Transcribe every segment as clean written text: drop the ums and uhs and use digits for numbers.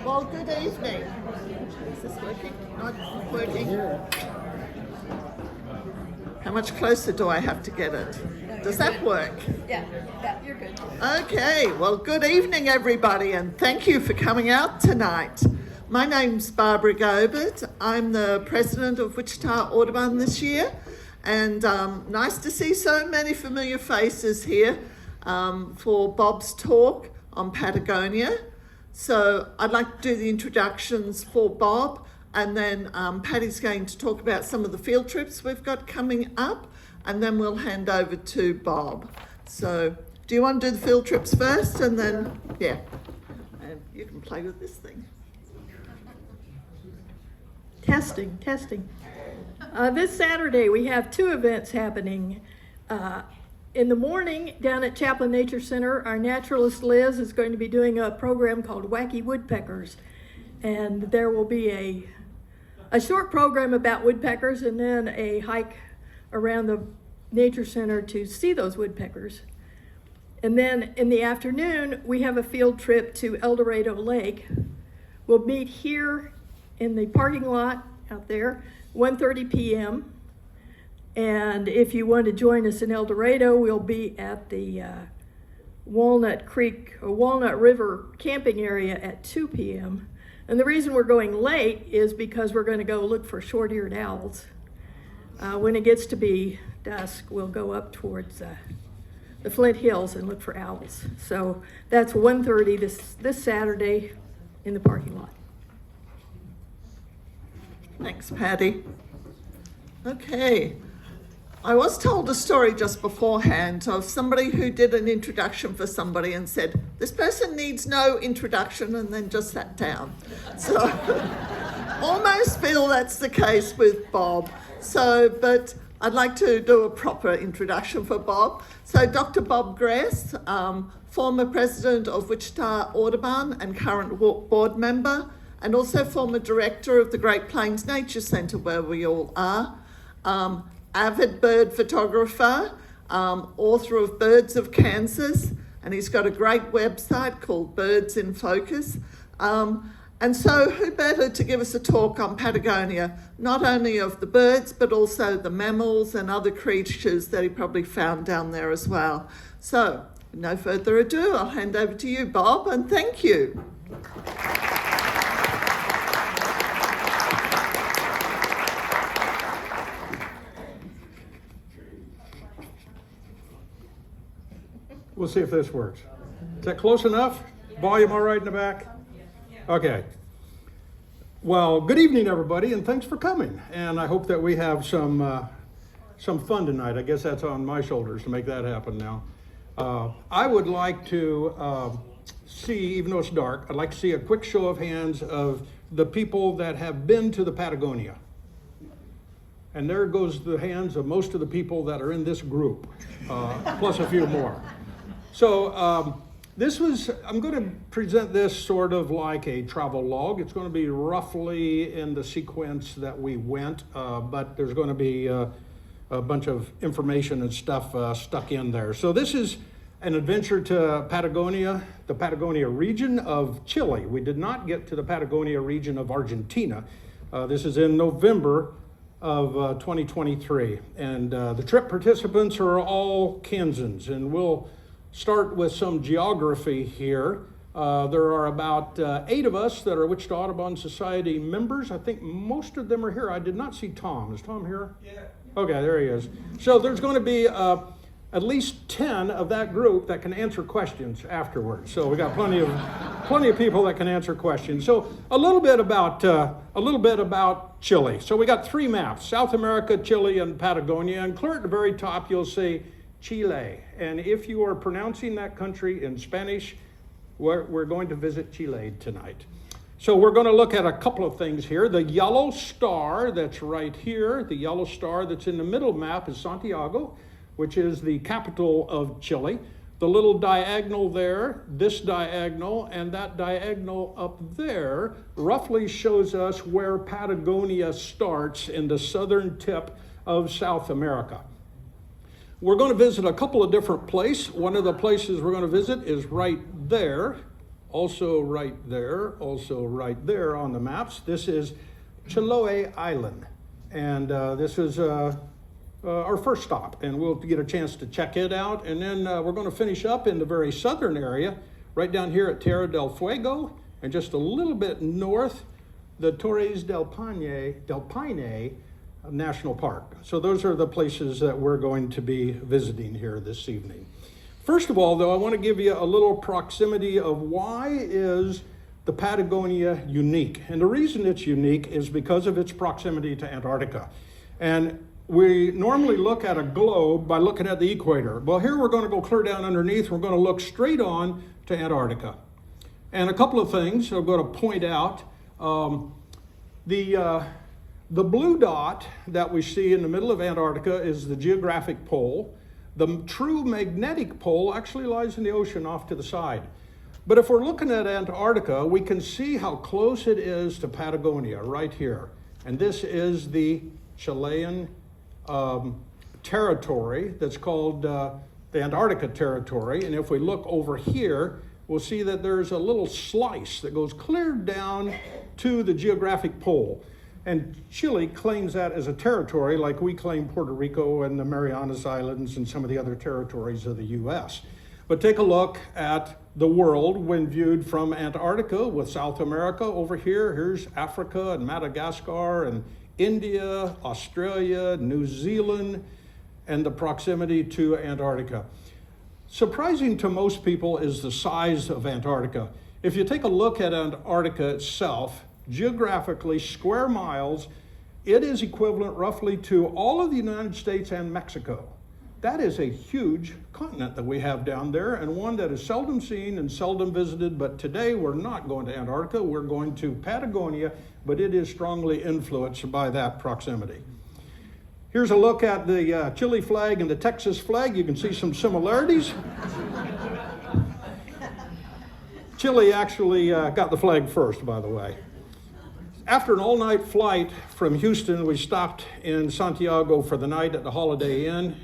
Well, good evening. Is this working? Not working. How much closer do I have to get it? Does that work? Yeah, you're good. Okay, well, good evening, everybody, and thank you for coming out tonight. My name's Barbara Gobert. I'm the president of Wichita Audubon this year, and nice to see so many familiar faces here for Bob's talk on Patagonia. So I'd like to do the introductions for Bob, and then Patty's going to talk about some of the field trips we've got coming up, and then we'll hand over to Bob. So do you want to do the field trips first, and then, yeah, and you can play with this thing. Testing. This Saturday we have two events happening. In the morning, down at Chaplin Nature Center, our naturalist Liz is going to be doing a program called Wacky Woodpeckers. And there will be a short program about woodpeckers and then a hike around the Nature Center to see those woodpeckers. And then in the afternoon, we have a field trip to El Dorado Lake. We'll meet here in the parking lot out there, 1:30 p.m. And if you want to join us in El Dorado, we'll be at the Walnut River camping area at 2 p.m. And the reason we're going late is because we're going to go look for short-eared owls. When it gets to be dusk, we'll go up towards the Flint Hills and look for owls. So that's 1:30 this Saturday in the parking lot. Thanks, Patty. Okay. I was told a story just beforehand of somebody who did an introduction for somebody and said, this person needs no introduction, and then just sat down. So almost feel that's the case with Bob. But I'd like to do a proper introduction for Bob. So Dr. Bob Gress, former president of Wichita Audubon and current board member, and also former director of the Great Plains Nature Center, where we all are. Avid bird photographer, author of Birds of Kansas, and he's got a great website called Birds in Focus. And so who better to give us a talk on Patagonia, not only of the birds, but also the mammals and other creatures that he probably found down there as well. So, with no further ado, I'll hand over to you, Bob, and thank you. We'll see if this works. Is that close enough? Volume all right in the back? Okay. Well, good evening, everybody, and thanks for coming. And I hope that we have some fun tonight. I guess that's on my shoulders to make that happen now. I would like to see, even though it's dark, I'd like to see a quick show of hands of the people that have been to the Patagonia. And there goes the hands of most of the people that are in this group, plus a few more. So I'm going to present this sort of like a travel log. It's going to be roughly in the sequence that we went, but there's going to be a bunch of information and stuff stuck in there. So this is an adventure to Patagonia, the Patagonia region of Chile. We did not get to the Patagonia region of Argentina. This is in November of 2023. And the trip participants are all Kansans, and we'll start with some geography here. There are about 8 of us that are Wichita Audubon Society members. I think most of them are here. I did not see Tom. Is Tom here? Yeah. Okay, there he is. So there's going to be at least 10 of that group that can answer questions afterwards. So we got plenty of people that can answer questions. So a little bit about Chile. So we got 3 maps: South America, Chile, and Patagonia. And clear at the very top, you'll see Chile. And if you are pronouncing that country in Spanish, we're going to visit Chile tonight. So we're going to look at a couple of things here. The yellow star that's right here, the yellow star that's in the middle map is Santiago, which is the capital of Chile. The little diagonal there, this diagonal, and that diagonal up there roughly shows us where Patagonia starts in the southern tip of South America. We're going to visit a couple of different places. One of the places we're going to visit is right there. also right there on the maps. This is Chiloé Island, and this is our first stop, and we'll get a chance to check it out, and then we're going to finish up in the very southern area, right down here at Tierra del Fuego, and just a little bit north, the Torres del Paine National Park. So those are the places that we're going to be visiting here this evening. First of all, though, I want to give you a little proximity of why is the Patagonia unique. And the reason it's unique is because of its proximity to Antarctica. And we normally look at a globe by looking at the equator. Well, here we're going to go clear down underneath. We're going to look straight on to Antarctica. And a couple of things I'm going to point out. The blue dot that we see in the middle of Antarctica is the geographic pole. The true magnetic pole actually lies in the ocean off to the side. But if we're looking at Antarctica, we can see how close it is to Patagonia right here. And this is the Chilean territory that's called the Antarctica Territory. And if we look over here, we'll see that there's a little slice that goes clear down to the geographic pole. And Chile claims that as a territory like we claim Puerto Rico and the Marianas Islands and some of the other territories of the US. But take a look at the world when viewed from Antarctica with South America over here. Here's Africa and Madagascar and India, Australia, New Zealand, and the proximity to Antarctica. Surprising to most people is the size of Antarctica. If you take a look at Antarctica itself, geographically, square miles, it is equivalent roughly to all of the United States and Mexico. That is a huge continent that we have down there, and one that is seldom seen and seldom visited. But today we're not going to Antarctica, we're going to Patagonia, but it is strongly influenced by that proximity. Here's a look at the Chile flag and the Texas flag. You can see some similarities. Chile actually got the flag first, by the way. After an all-night flight from Houston, we stopped in Santiago for the night at the Holiday Inn,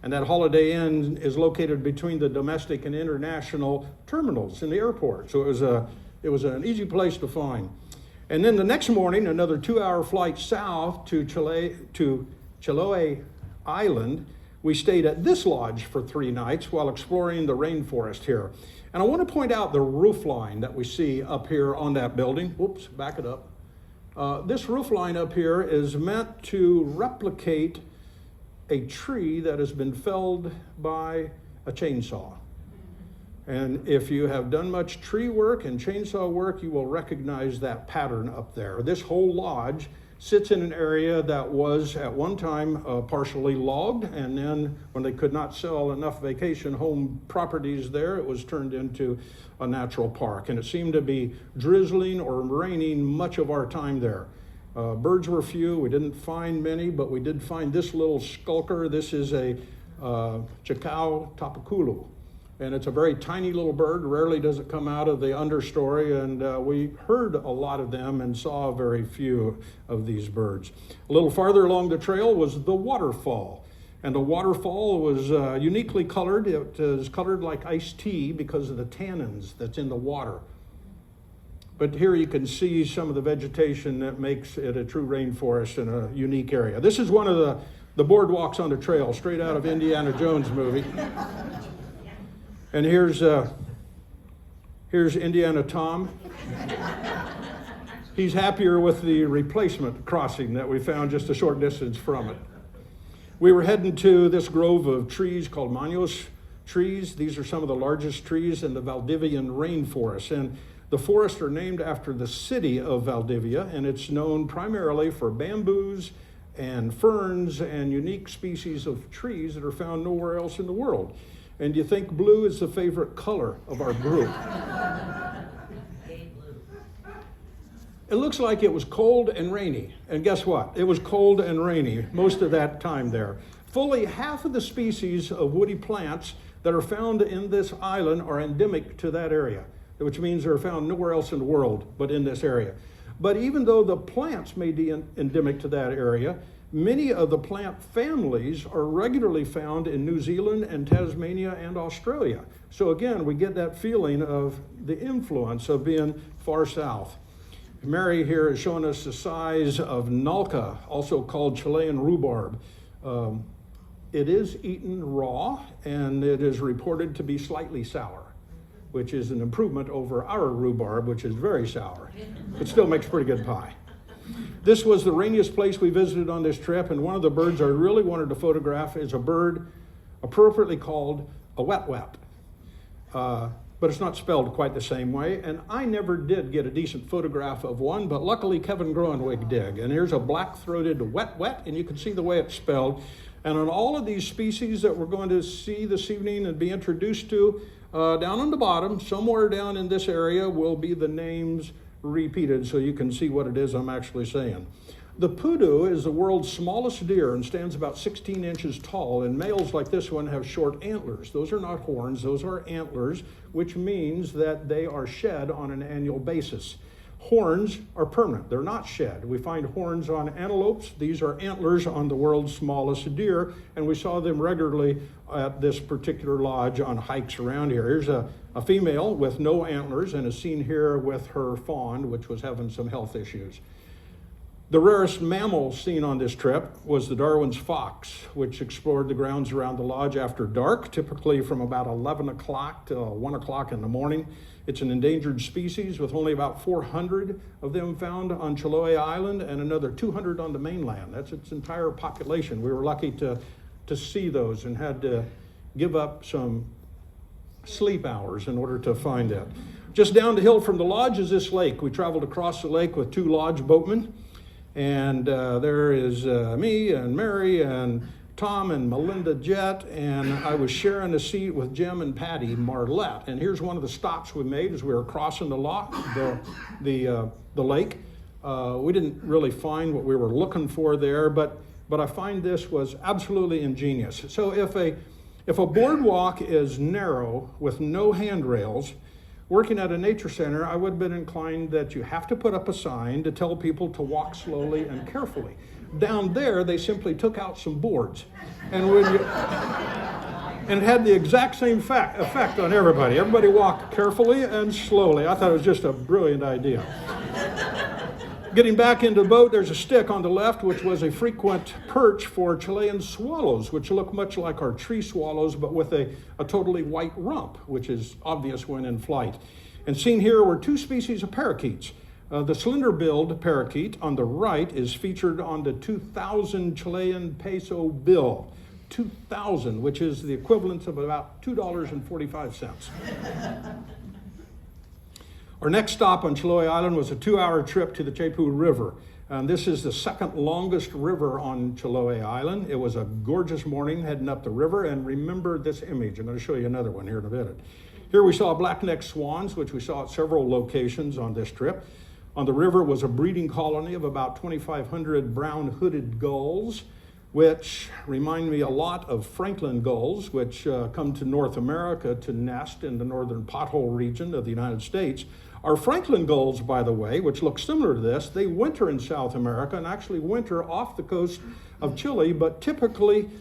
and that Holiday Inn is located between the domestic and international terminals in the airport. So it was an easy place to find. And then the next morning, another 2-hour flight south to Chiloé Island. We stayed at this lodge for 3 nights while exploring the rainforest here. And I want to point out the roof line that we see up here on that building. Whoops, back it up. This roof line up here is meant to replicate a tree that has been felled by a chainsaw. And if you have done much tree work and chainsaw work, you will recognize that pattern up there. This whole lodge sits in an area that was at one time partially logged, and then when they could not sell enough vacation home properties there, it was turned into a natural park. And it seemed to be drizzling or raining much of our time there. Birds were few, we didn't find many, but we did find this little skulker. This is a Chacao tapaculu. And it's a very tiny little bird. Rarely does it come out of the understory, and we heard a lot of them and saw very few of these birds. A little farther along the trail was the waterfall. And the waterfall was uniquely colored. It is colored like iced tea because of the tannins that's in the water. But here you can see some of the vegetation that makes it a true rainforest in a unique area. This is one of the boardwalks on the trail, straight out of Indiana Jones movie. And here's Indiana Tom. He's happier with the replacement crossing that we found just a short distance from it. We were heading to this grove of trees called Mammals trees. These are some of the largest trees in the Valdivian rainforest. And the forests are named after the city of Valdivia, and it's known primarily for bamboos and ferns and unique species of trees that are found nowhere else in the world. And you think blue is the favorite color of our group. It looks like it was cold and rainy. And guess what? It was cold and rainy most of that time there. Fully half of the species of woody plants that are found in this island are endemic to that area, which means they're found nowhere else in the world but in this area. But even though the plants may be endemic to that area, Many of the plant families are regularly found in New Zealand and Tasmania and Australia. So again, we get that feeling of the influence of being far south. Mary here is showing us the size of nalca, also called Chilean rhubarb. It is eaten raw, and it is reported to be slightly sour, which is an improvement over our rhubarb, which is very sour, but still makes pretty good pie. This was the rainiest place we visited on this trip, and one of the birds I really wanted to photograph is a bird appropriately called a wet-wet. But it's not spelled quite the same way, and I never did get a decent photograph of one, but luckily Kevin Groenwig did. And here's a black-throated wet-wet, and you can see the way it's spelled. And on all of these species that we're going to see this evening and be introduced to, down on the bottom, somewhere down in this area, will be the names repeated so you can see what it is I'm actually saying. The pudu is the world's smallest deer and stands about 16 inches tall, and males like this one have short antlers. Those are not horns, those are antlers, which means that they are shed on an annual basis. Horns are permanent, they're not shed. We find horns on antelopes. These are antlers on the world's smallest deer, and we saw them regularly at this particular lodge on hikes around here. Here's a female with no antlers and is seen here with her fawn, which was having some health issues. The rarest mammal seen on this trip was the Darwin's fox, which explored the grounds around the lodge after dark, typically from about 11 o'clock to 1 o'clock in the morning. It's an endangered species with only about 400 of them found on Chiloé Island and another 200 on the mainland. That's its entire population. We were lucky to see those and had to give up some sleep hours in order to find it. Just down the hill from the lodge is this lake. We traveled across the lake with 2 lodge boatmen. And there is me and Mary and Tom and Melinda Jett, and I was sharing a seat with Jim and Patty Marlette. And here's one of the stops we made as we were crossing the lake. We didn't really find what we were looking for there, but I find this was absolutely ingenious. So if a boardwalk is narrow with no handrails, working at a nature center, I would have been inclined that you have to put up a sign to tell people to walk slowly and carefully. Down there, they simply took out some boards. And it had the exact same effect on everybody. Everybody walked carefully and slowly. I thought it was just a brilliant idea. Getting back into the boat, there's a stick on the left, which was a frequent perch for Chilean swallows, which look much like our tree swallows, but with a totally white rump, which is obvious when in flight. And seen here were 2 species of parakeets. The slender-billed parakeet on the right is featured on the 2,000 Chilean peso bill. 2,000, which is the equivalent of about $2.45. Our next stop on Chiloé Island was a 2-hour trip to the Chapú River. And this is the second longest river on Chiloé Island. It was a gorgeous morning heading up the river, and remember this image. I'm going to show you another one here in a minute. Here we saw black-necked swans, which we saw at several locations on this trip. On the river was a breeding colony of about 2,500 brown-hooded gulls, which remind me a lot of Franklin gulls, which come to North America to nest in the northern pothole region of the United States. Our Franklin gulls, by the way, which look similar to this, they winter in South America and actually winter off the coast of Chile, but typically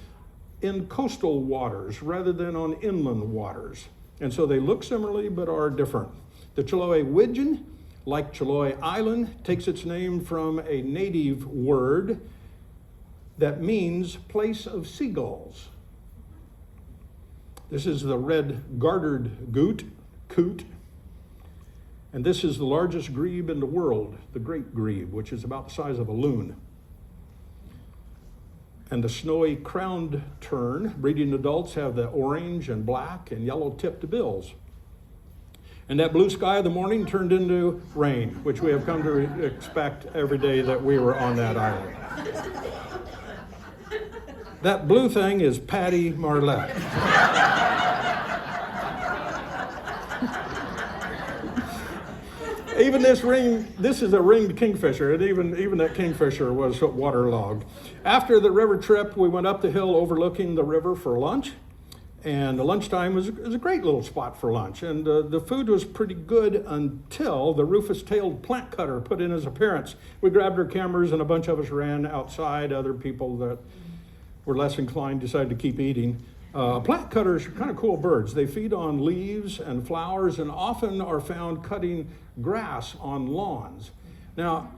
in coastal waters rather than on inland waters. And so they look similarly but are different. The Chiloé widgeon, like Chiloé Island, takes its name from a native word that means place of seagulls. This is the red gartered coot, and this is the largest grebe in the world, the great grebe, which is about the size of a loon. And the snowy crowned tern, breeding adults have the orange and black and yellow tipped bills. And that blue sky of the morning turned into rain, which we have come to expect every day that we were on that island. That blue thing is Patty Marlette. Even this is a ringed kingfisher, and even that kingfisher was waterlogged. After the river trip, we went up the hill overlooking the river for lunch, And the lunchtime was a great little spot for lunch. And the food was pretty good until the rufous-tailed plant cutter put in his appearance. We grabbed our cameras and a bunch of us ran outside. Other people that were less inclined decided to keep eating. Plant cutters are kind of cool birds. They feed on leaves and flowers and often are found cutting grass on lawns. Now,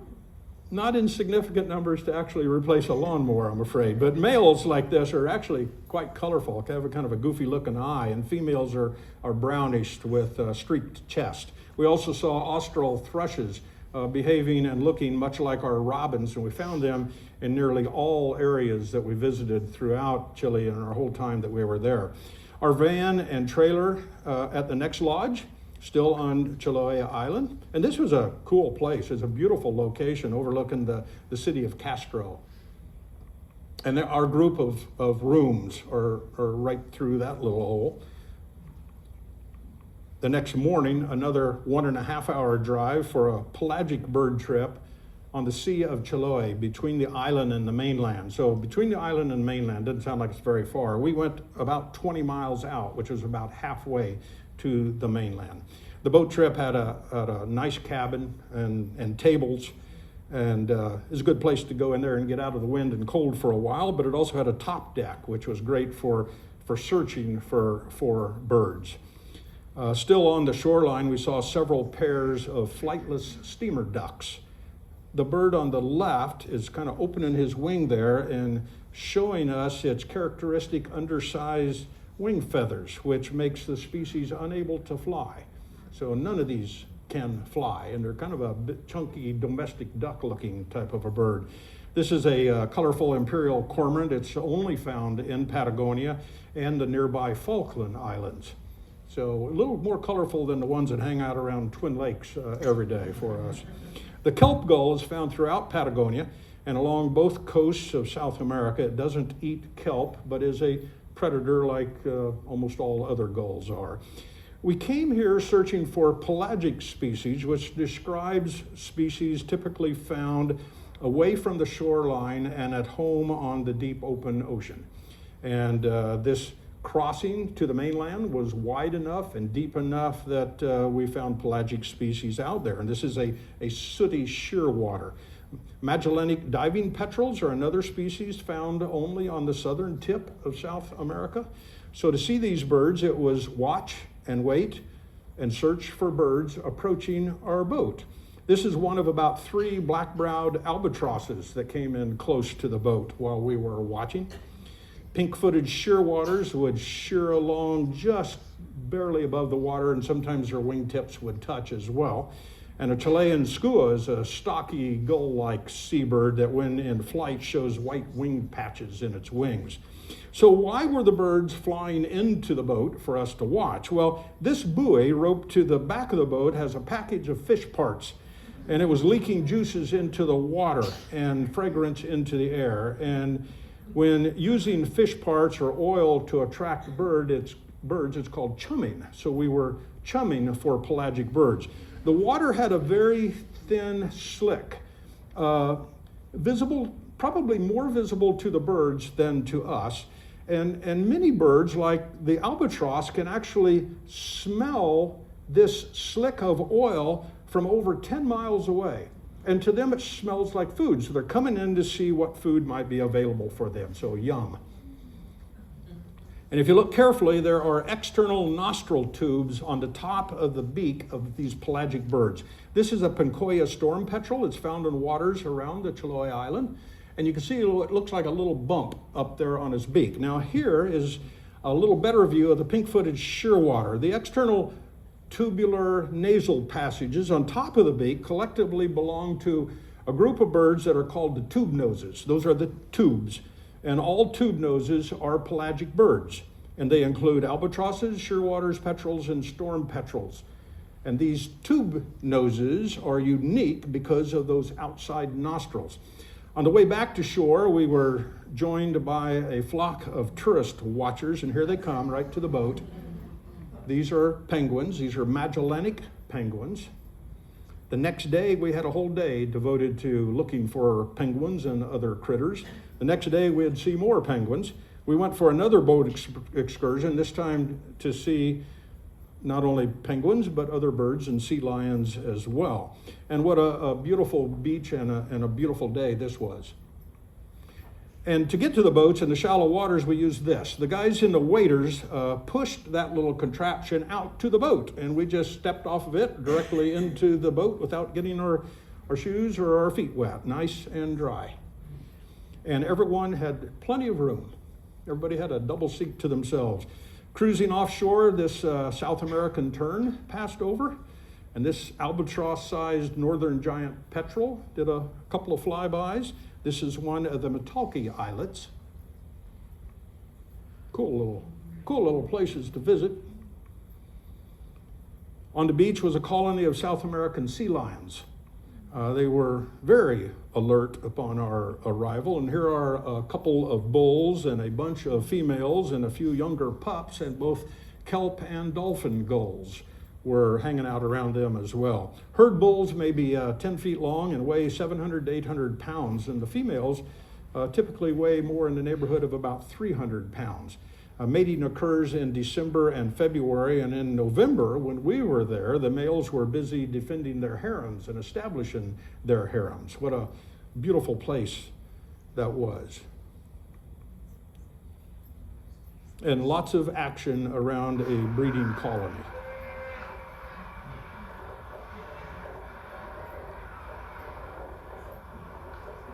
not in significant numbers to actually replace a lawnmower, I'm afraid, but males like this are actually quite colorful. They have a kind of a goofy looking eye, and females are brownish with streaked chest. We also saw austral thrushes behaving and looking much like our robins, and we found them in nearly all areas that we visited throughout Chile in our whole time that we were there. Our van and trailer at the next lodge, still on Chiloé Island. And this was a cool place. It's a beautiful location overlooking the city of Castro. And our group of rooms are right through that little hole. The next morning, another 1.5 hour drive for a pelagic bird trip on the Sea of Chiloé between the island and the mainland. So between the island and mainland, doesn't sound like it's very far. We went about 20 miles out, which was about halfway to the mainland. The boat trip had a nice cabin and tables, and it was a good place to go in there and get out of the wind and cold for a while, but it also had a top deck, which was great for searching for birds. Still on the shoreline, we saw several pairs of flightless steamer ducks. The bird on the left is kind of opening his wing there and showing us its characteristic undersized wing feathers, which makes the species unable to fly. So none of these can fly, and they're kind of a bit chunky domestic duck looking type of a bird. This is a colorful imperial cormorant. It's only found in Patagonia and the nearby Falkland Islands. So a little more colorful than the ones that hang out around Twin Lakes every day for us. The kelp gull is found throughout Patagonia and along both coasts of South America. It doesn't eat kelp, but is a predator like almost all other gulls are. We came here searching for pelagic species, which describes species typically found away from the shoreline and at home on the deep open ocean. And this crossing to the mainland was wide enough and deep enough that we found pelagic species out there. And this is a sooty shearwater. Magellanic diving petrels are another species found only on the southern tip of South America. So to see these birds, it was watch and wait and search for birds approaching our boat. This is one of about 3 black-browed albatrosses that came in close to the boat while we were watching. Pink-footed shearwaters would shear along just barely above the water, and sometimes their wingtips would touch as well. And a Chilean skua is a stocky gull-like seabird that when in flight shows white wing patches in its wings. So why were the birds flying into the boat for us to watch? Well, this buoy roped to the back of the boat has a package of fish parts, and it was leaking juices into the water and fragrance into the air. And when using fish parts or oil to attract birds, it's called chumming. So we were chumming for pelagic birds. The water had a very thin slick, visible, probably more visible to the birds than to us. And many birds, like the albatross, can actually smell this slick of oil from over 10 miles away. And to them, it smells like food. So they're coming in to see what food might be available for them. So yum. And if you look carefully, there are external nostril tubes on the top of the beak of these pelagic birds. This is a Pincoya storm petrel. It's found in waters around the Chiloé Island. And you can see what looks like a little bump up there on his beak. Now here is a little better view of the pink-footed shearwater. The external tubular nasal passages on top of the beak collectively belong to a group of birds that are called the tube noses. Those are the tubes. And all tube noses are pelagic birds. And they include albatrosses, shearwaters, petrels, and storm petrels. And these tube noses are unique because of those outside nostrils. On the way back to shore, we were joined by a flock of tourist watchers, and here they come right to the boat. These are penguins. These are Magellanic penguins. The next day, we had a whole day devoted to looking for penguins and other critters. The next day, we'd see more penguins. We went for another boat excursion, this time to see not only penguins, but other birds and sea lions as well. And what a beautiful beach and a beautiful day this was. And to get to the boats in the shallow waters, we used this. The guys in the waders pushed that little contraption out to the boat, and we just stepped off of it directly into the boat without getting our shoes or our feet wet, nice and dry. And everyone had plenty of room. Everybody had a double seat to themselves. Cruising offshore, this South American tern passed over, and this albatross-sized northern giant petrel did a couple of flybys. This is one of the Matalki Islets. Cool little places to visit. On the beach was a colony of South American sea lions. They were very alert upon our arrival, and here are a couple of bulls and a bunch of females and a few younger pups, and both kelp and dolphin gulls were hanging out around them as well. Herd bulls may be 10 feet long and weigh 700 to 800 pounds, and the females typically weigh more in the neighborhood of about 300 pounds. Mating occurs in December and February, and in November, when we were there, the males were busy defending their harems and establishing their harems. What a beautiful place that was. And lots of action around a breeding colony.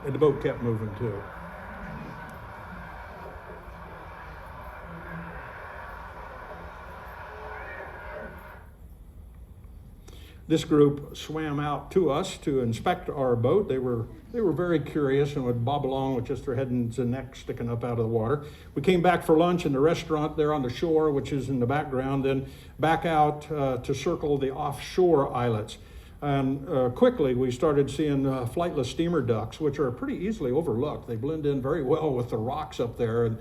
And the boat kept moving too. This group swam out to us to inspect our boat. They were very curious and would bob along with just their heads and necks sticking up out of the water. We came back for lunch in the restaurant there on the shore, which is in the background, then back out to circle the offshore islets. And quickly we started seeing flightless steamer ducks, which are pretty easily overlooked. They blend in very well with the rocks up there.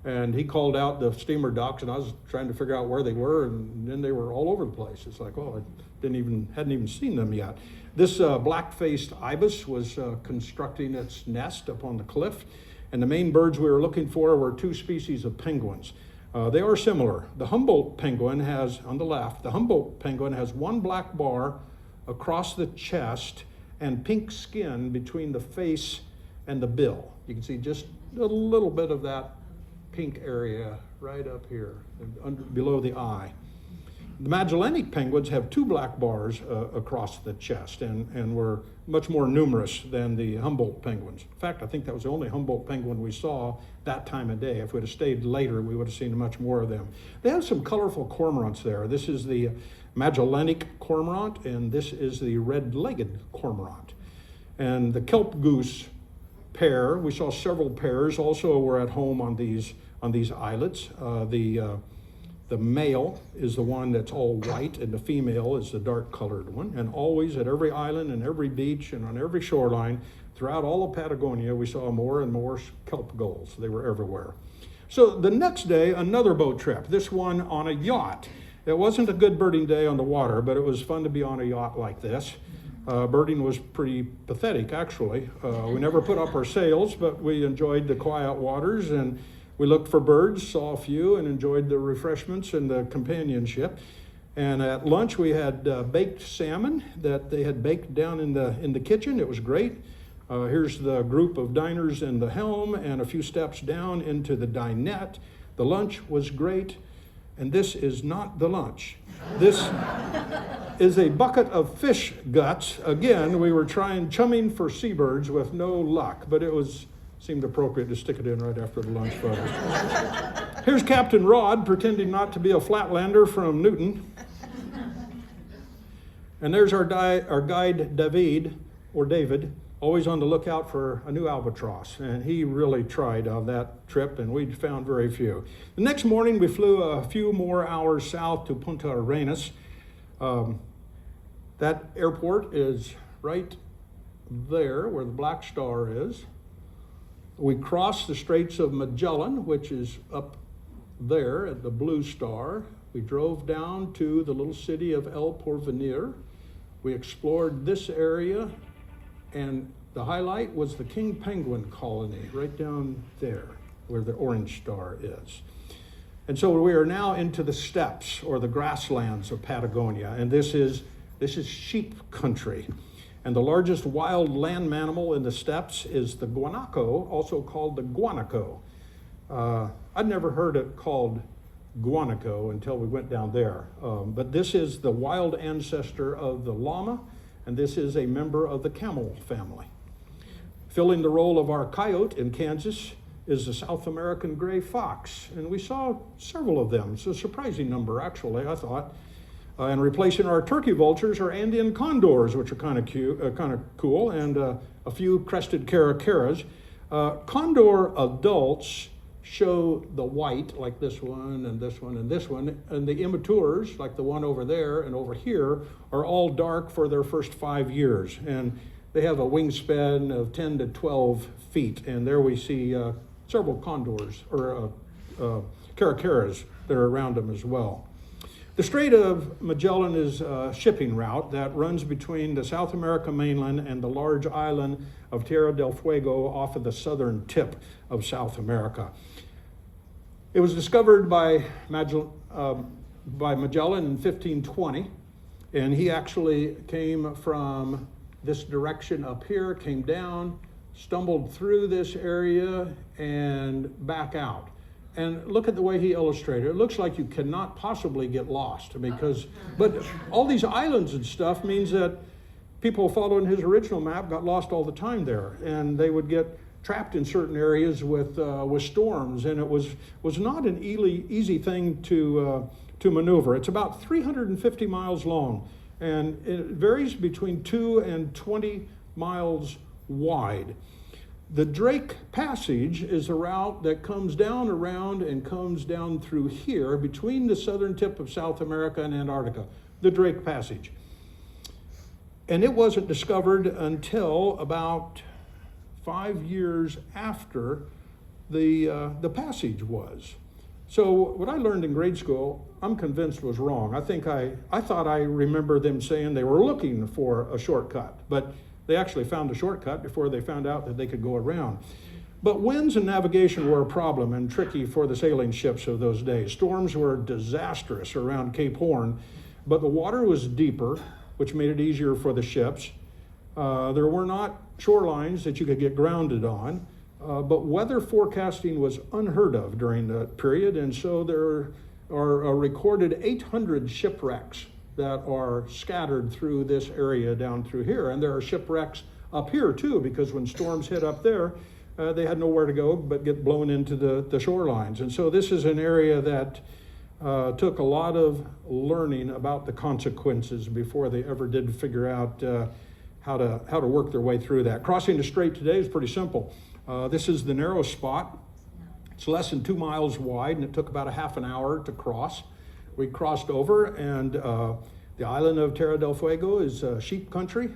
And he called out the steamer ducks, and I was trying to figure out where they were, and then they were all over the place. It's like, well, I hadn't even seen them yet. This black-faced ibis was constructing its nest up on the cliff, and the main birds we were looking for were two species of penguins. They are similar. The Humboldt penguin has, on the left, the Humboldt penguin has one black bar across the chest and pink skin between the face and the bill. You can see just a little bit of that pink area right up here, below the eye. The Magellanic penguins have two black bars across the chest and were much more numerous than the Humboldt penguins. In fact, I think that was the only Humboldt penguin we saw that time of day. If we'd have stayed later, we would have seen much more of them. They have some colorful cormorants there. This is the Magellanic cormorant, and this is the red-legged cormorant. And the kelp goose pair, we saw several pairs also were at home on these islets. The male is the one that's all white, and the female is the dark colored one. And always at every island and every beach and on every shoreline throughout all of Patagonia, we saw more and more kelp gulls. They were everywhere. So the next day, another boat trip, this one on a yacht. It wasn't a good birding day on the water, but it was fun to be on a yacht like this. Birding was pretty pathetic, actually. We never put up our sails, but we enjoyed the quiet waters, and we looked for birds, saw a few, and enjoyed the refreshments and the companionship. And at lunch, we had baked salmon that they had baked down in the kitchen. It was great. Here's the group of diners in the helm, and a few steps down into the dinette. The lunch was great, and this is not the lunch. This is a bucket of fish guts. Again, we were chumming for seabirds with no luck, but it seemed appropriate to stick it in right after the lunch photos. Here's Captain Rod pretending not to be a flatlander from Newton. And there's our guide David, always on the lookout for a new albatross. And he really tried on that trip, and we found very few. The next morning, we flew a few more hours south to Punta Arenas. That airport is right there where the Black Star is. We crossed the Straits of Magellan, which is up there at the Blue Star. We drove down to the little city of El Porvenir. We explored this area, and the highlight was the king penguin colony right down there. where the orange star is. And so we are now into the steppes or the grasslands of Patagonia, and this is sheep country. And the largest wild land mammal in the steppes is the guanaco, also called the guanaco. I'd never heard it called guanaco until we went down there. But this is the wild ancestor of the llama, and this is a member of the camel family. Filling the role of our coyote in Kansas is the South American gray fox, and we saw several of them. It's a surprising number, actually, I thought. And replacing our turkey vultures are Andean condors, which are kind of cute, kind of cool, and a few crested caracaras. Condor adults show the white, like this one and this one and this one, and the immatures, like the one over there and over here, are all dark for their first 5 years. And they have a wingspan of 10 to 12 feet, and there we see several condors, or caracaras that are around them as well. The Strait of Magellan is a shipping route that runs between the South American mainland and the large island of Tierra del Fuego off of the southern tip of South America. It was discovered by Magellan in 1520, and he actually came from this direction up here, came down, stumbled through this area, and back out. And look at the way he illustrated it. It looks like you cannot possibly get lost, but all these islands and stuff means that people following his original map got lost all the time there, and they would get trapped in certain areas with storms, and it was not an easy thing to maneuver. It's about 350 miles long, and it varies between 2 and 20 miles wide. The Drake Passage is a route that comes down around and comes down through here between the southern tip of South America and Antarctica, the Drake Passage. And it wasn't discovered until about 5 years after the passage was. So what I learned in grade school, I'm convinced was wrong. I thought I remember them saying they were looking for a shortcut, but they actually found a shortcut before they found out that they could go around. But winds and navigation were a problem and tricky for the sailing ships of those days. Storms were disastrous around Cape Horn, but the water was deeper, which made it easier for the ships. There were not shorelines that you could get grounded on, but weather forecasting was unheard of during that period, and so there are recorded 800 shipwrecks that are scattered through this area down through here. And there are shipwrecks up here too, because when storms hit up there, they had nowhere to go but get blown into the shorelines. And so this is an area that took a lot of learning about the consequences before they ever did figure out how to work their way through that. Crossing the strait today is pretty simple. This is the narrow spot. It's less than 2 miles wide, and it took about a half an hour to cross. We crossed over, and the island of Tierra del Fuego is sheep country,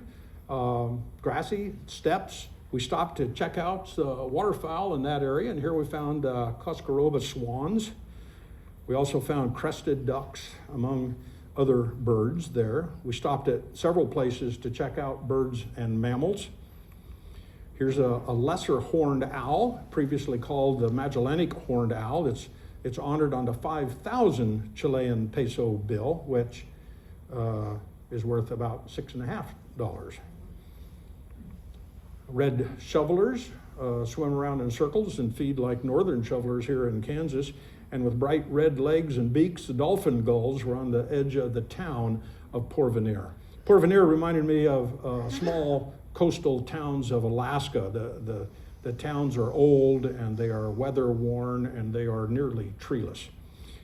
grassy steppes. We stopped to check out waterfowl in that area, and here we found Coscaroba swans. We also found crested ducks, among other birds there. We stopped at several places to check out birds and mammals. Here's a lesser horned owl, previously called the Magellanic horned owl. It's honored on the 5,000 Chilean peso bill, which is worth about $6.50. Red shovelers swim around in circles and feed like northern shovelers here in Kansas. And with bright red legs and beaks, the dolphin gulls were on the edge of the town of Porvenir. Porvenir reminded me of small coastal towns of Alaska. The towns are old, and they are weather worn, and they are nearly treeless.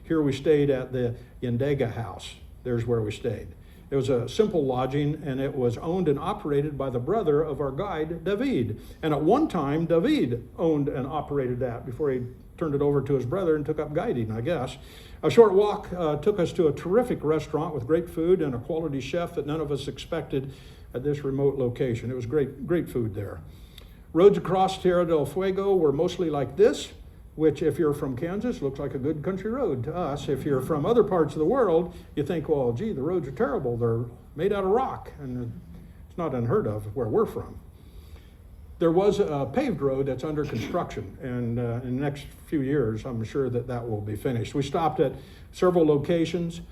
Here we stayed at the Yendega House. There's where we stayed. It was a simple lodging, and it was owned and operated by the brother of our guide, David. And at one time, David owned and operated that before he turned it over to his brother and took up guiding, I guess. A short walk took us to a terrific restaurant with great food and a quality chef that none of us expected at this remote location. It was great food there. Roads across Tierra del Fuego were mostly like this, which if you're from Kansas, looks like a good country road to us. If you're from other parts of the world, you think, well, gee, the roads are terrible. They're made out of rock, and it's not unheard of where we're from. There was a paved road that's under construction, and in the next few years, I'm sure that that will be finished. We stopped at several locations.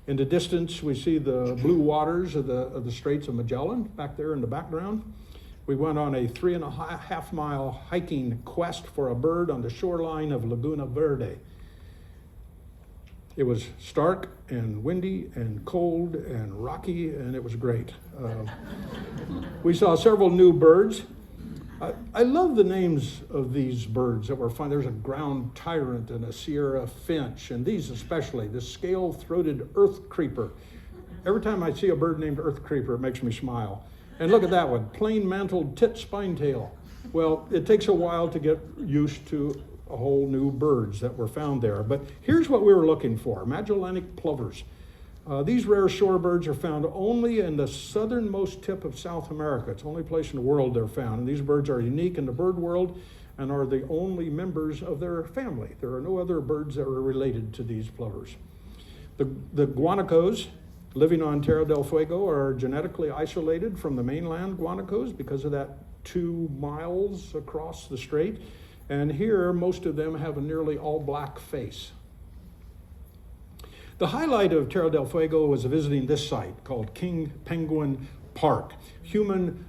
In the distance, we see the blue waters of the Straits of Magellan back there in the background. We went on a 3.5 mile hiking quest for a bird on the shoreline of Laguna Verde. It was stark and windy and cold and rocky, and it was great. We saw several new birds. I love the names of these birds that were found. There's a ground tyrant and a Sierra finch, and these especially, the scale-throated earth creeper. Every time I see a bird named earth creeper, it makes me smile. And look at that one, plain-mantled tit spinetail. Well, it takes a while to get used to a whole new birds that were found there. But here's what we were looking for, Magellanic plovers. These rare shorebirds are found only in the southernmost tip of South America. It's the only place in the world they're found. And these birds are unique in the bird world and are the only members of their family. There are no other birds that are related to these plovers. The guanacos living on Tierra del Fuego are genetically isolated from the mainland guanacos because of that 2 miles across the strait. And here, most of them have a nearly all black face. The highlight of Tierra del Fuego was visiting this site called King Penguin Park. Human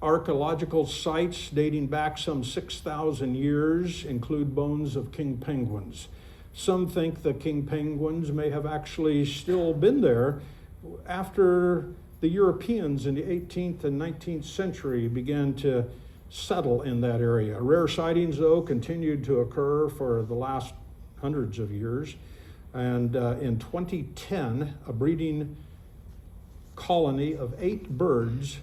archaeological sites dating back some 6,000 years include bones of king penguins. Some think the king penguins may have actually still been there after the Europeans in the 18th and 19th century began to settle in that area. Rare sightings, though, continued to occur for the last hundreds of years. And in 2010, a breeding colony of 8 birds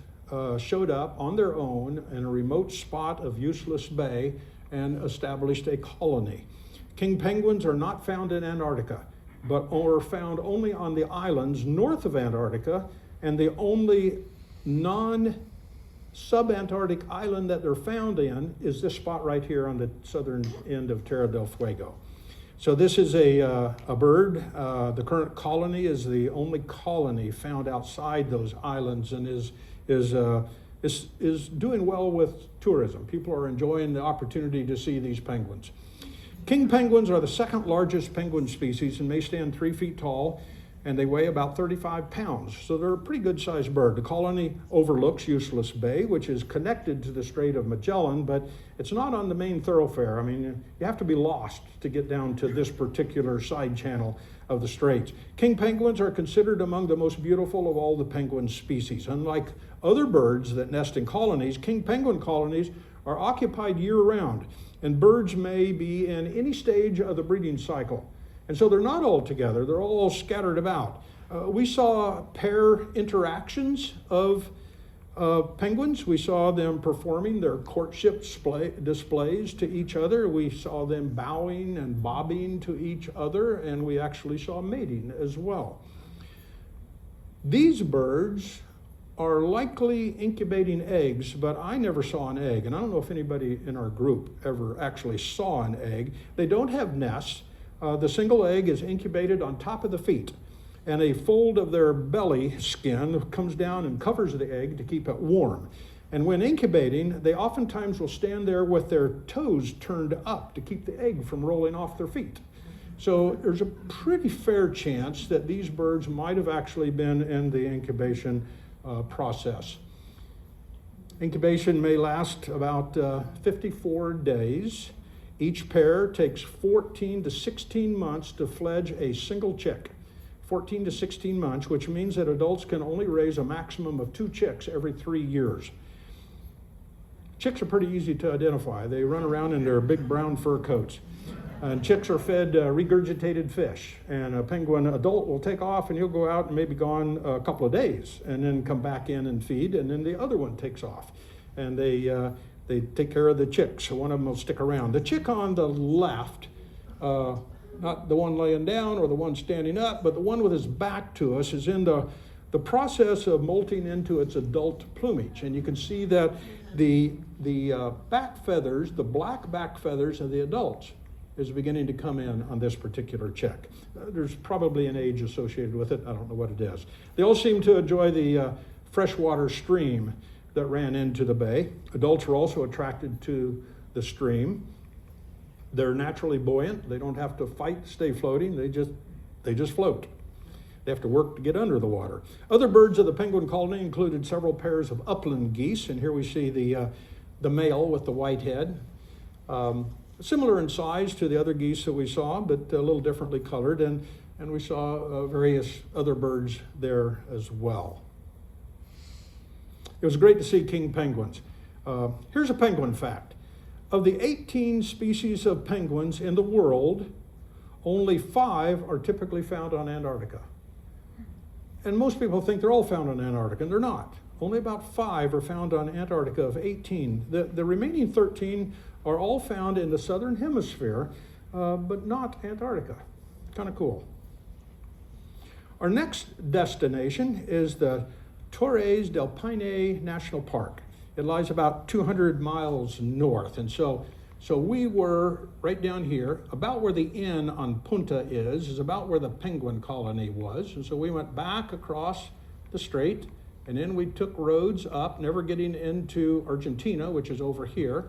showed up on their own in a remote spot of Useless Bay and established a colony. King penguins are not found in Antarctica, but are found only on the islands north of Antarctica, and the only non-subantarctic island that they're found in is this spot right here on the southern end of Tierra del Fuego. So this is a bird. The current colony is the only colony found outside those islands and is doing well with tourism. People are enjoying the opportunity to see these penguins. King penguins are the second largest penguin species and may stand 3 feet tall, and they weigh about 35 pounds. So they're a pretty good sized bird. The colony overlooks Useless Bay, which is connected to the Strait of Magellan, but it's not on the main thoroughfare. I mean, you have to be lost to get down to this particular side channel of the straits. King penguins are considered among the most beautiful of all the penguin species. Unlike other birds that nest in colonies, king penguin colonies are occupied year-round, and birds may be in any stage of the breeding cycle. And so they're not all together, they're all scattered about. We saw pair interactions of penguins. We saw them performing their courtship displays to each other. We saw them bowing and bobbing to each other, and we actually saw mating as well. These birds are likely incubating eggs, but I never saw an egg, and I don't know if anybody in our group ever actually saw an egg. They don't have nests. The single egg is incubated on top of the feet, and a fold of their belly skin comes down and covers the egg to keep it warm. And when incubating, they oftentimes will stand there with their toes turned up to keep the egg from rolling off their feet. So there's a pretty fair chance that these birds might have actually been in the incubation process. Incubation may last about 54 days. Each pair takes 14 to 16 months to fledge a single chick. 14 to 16 months, which means that adults can only raise a maximum of 2 chicks every 3 years. Chicks are pretty easy to identify. They run around in their big brown fur coats. And chicks are fed regurgitated fish. And a penguin adult will take off and he'll go out and maybe gone a couple of days and then come back in and feed, and then the other one takes off. And they take care of the chicks, so one of them will stick around. The chick on the left, not the one laying down or the one standing up, but the one with his back to us is in the process of molting into its adult plumage. And you can see that the back feathers, the black back feathers of the adults is beginning to come in on this particular chick. There's probably an age associated with it. I don't know what it is. They all seem to enjoy the freshwater stream. that ran into the bay. Adults are also attracted to the stream. They're naturally buoyant. They don't have to fight to stay floating. They just float. They have to work to get under the water. Other birds of the penguin colony included several pairs of upland geese, and here we see the male with the white head. Similar in size to the other geese that we saw, but a little differently colored, and we saw various other birds there as well. It was great to see king penguins. Here's a penguin fact. Of the 18 species of penguins in the world, only 5 are typically found on Antarctica. And most people think they're all found on Antarctica, and they're not. Only about 5 are found on Antarctica of 18. The remaining 13 are all found in the southern hemisphere, but not Antarctica. Kind of cool. Our next destination is the Torres del Paine National Park. It lies about 200 miles north, and so we were right down here, about where the inn on Punta is about where the penguin colony was, and so we went back across the strait, and then we took roads up, never getting into Argentina, which is over here.